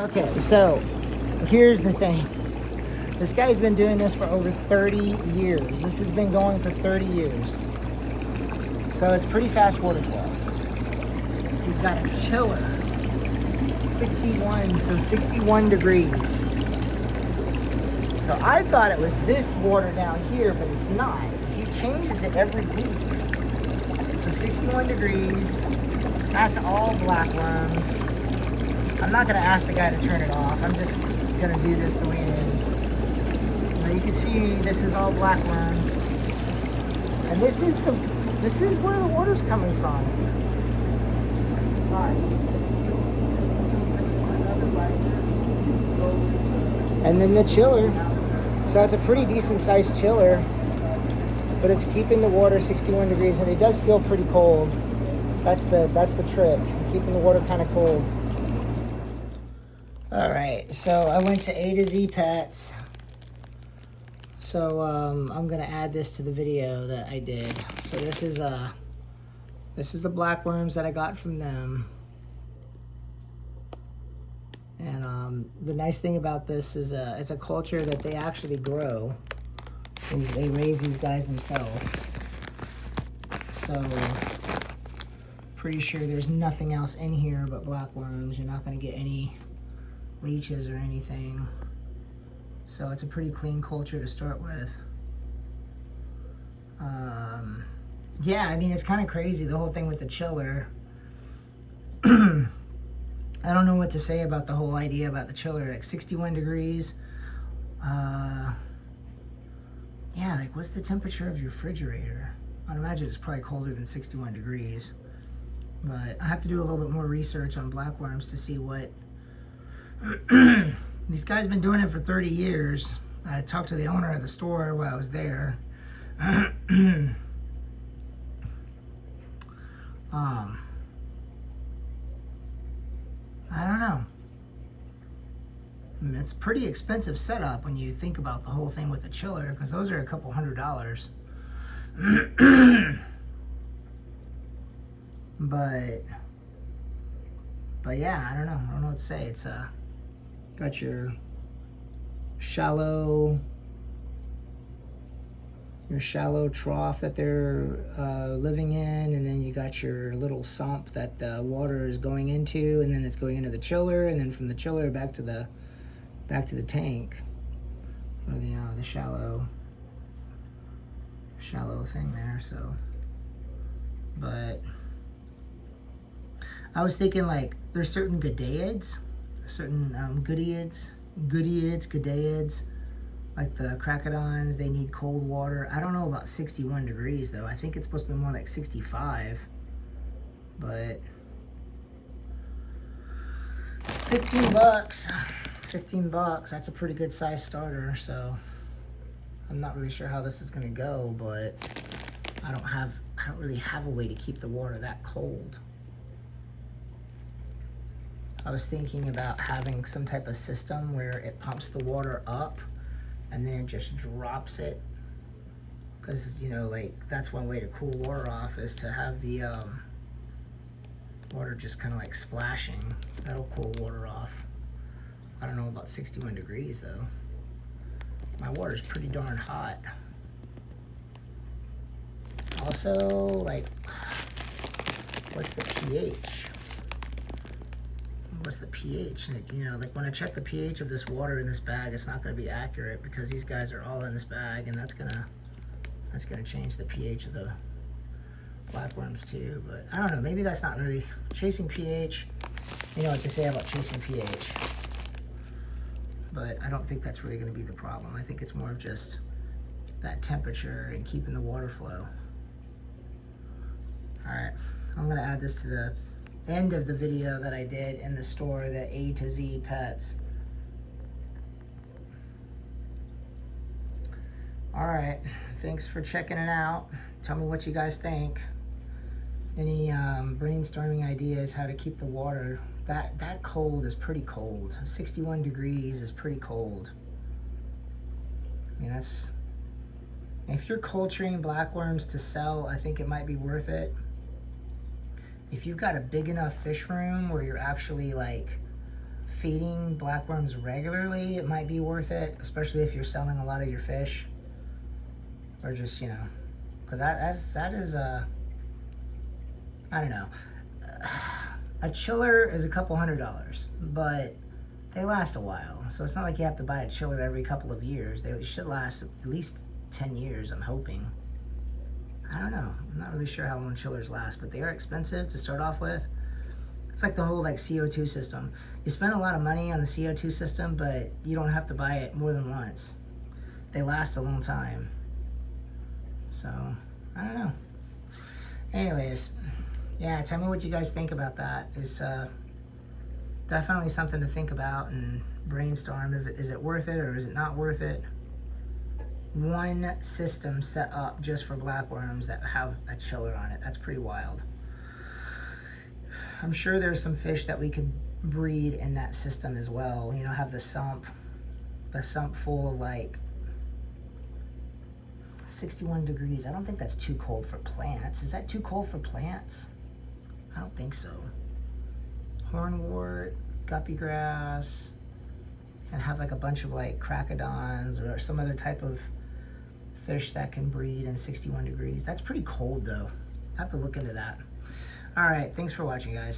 Okay, so here's the thing. This guy's been doing this for over 30 years. This has been going for 30 years. So it's pretty fast water flow. He's got a chiller. 61, so 61 degrees. So I thought it was this water down here, but it's not. He changes it every week. So 61 degrees. That's all black worms. I'm not gonna ask the guy to turn it off. I'm just gonna do this the way it is. Now you can see this is all black worms. And this is where the water's coming from. Alright. And then the chiller. So it's a pretty decent sized chiller. But it's keeping the water 61 degrees, and it does feel pretty cold. That's the trick. Keeping the water kind of cold. Alright, so I went to A to Z Pets. So I'm gonna add this to the video that I did. So this is the black worms that I got from them. And the nice thing about this is it's a culture that they actually grow. They raise these guys themselves. So pretty sure there's nothing else in here but black worms. You're not gonna get any leeches or anything. So it's a pretty clean culture to start with. Yeah, I mean, it's kind of crazy, the whole thing with the chiller. I don't know what to say about the whole idea about the chiller. Like 61 degrees. Yeah, like what's the temperature of your refrigerator? I'd imagine it's probably colder than 61 degrees. But I have to do a little bit more research on black worms to see what... These guys have been doing it for 30 years. I talked to the owner of the store while I was there. I don't know. I mean, it's a pretty expensive setup when you think about the whole thing with the chiller, because those are a couple $100s. But yeah, I don't know what to say. It's got your shallow trough that they're living in, and then you got your little sump that the water is going into, and then it's going into the chiller, and then from the chiller back to the tank, or the shallow thing there. So, but I was thinking, like, there's certain goodaids, certain goodaids, like the crocodons, they need cold water. I don't know about 61 degrees though. I think it's supposed to be more like 65. But 15 bucks. 15 bucks. That's a pretty good size starter, so I'm not really sure how this is gonna go, but I don't really have a way to keep the water that cold. I was thinking about having some type of system where it pumps the water up and then it just drops it, because you know, like, that's one way to cool water off, is to have the water just kind of like splashing. That'll cool water off. I don't know about 61 degrees though. My water's pretty darn hot. Also, like, what's the pH? What's the pH? You know, like when I check the pH of this water in this bag, it's not going to be accurate because these guys are all in this bag, and that's gonna change the pH of the blackworms too. But I don't know, maybe that's not really chasing pH. You know what they say about chasing pH. But I don't think that's really going to be the problem. I think it's more of just that temperature and keeping the water flow. All right, I'm going to add this to the end of the video that I did in the store, the A to Z Pets. All right, thanks for checking it out. Tell me what you guys think. Any brainstorming ideas how to keep the water that cold is pretty cold. 61 degrees is pretty cold. I mean, that's, if you're culturing blackworms to sell, I think it might be worth it. If you've got a big enough fish room where you're actually like feeding blackworms regularly, it might be worth it, especially if you're selling a lot of your fish. Or just, you know, because that is I don't know. A chiller is a couple $100, but they last a while. So it's not like you have to buy a chiller every couple of years. They should last at least 10 years, I'm hoping. I don't know. I'm not really sure how long chillers last, but they are expensive to start off with. It's like the whole like CO2 system. You spend a lot of money on the CO2 system, but you don't have to buy it more than once. They last a long time. So, I don't know. Anyways, yeah, tell me what you guys think about that. It's definitely something to think about and brainstorm. Is it worth it or is it not worth it? One system set up just for blackworms that have a chiller on it. That's pretty wild. I'm sure there's some fish that we could breed in that system as well. You know, have the sump full of like 61 degrees. I don't think that's too cold for plants. Is that too cold for plants? I don't think so. Hornwort, guppy grass, and have like a bunch of like crocodons or some other type of fish that can breed in 61 degrees. That's pretty cold though. I have to look into that. All right, thanks for watching, guys.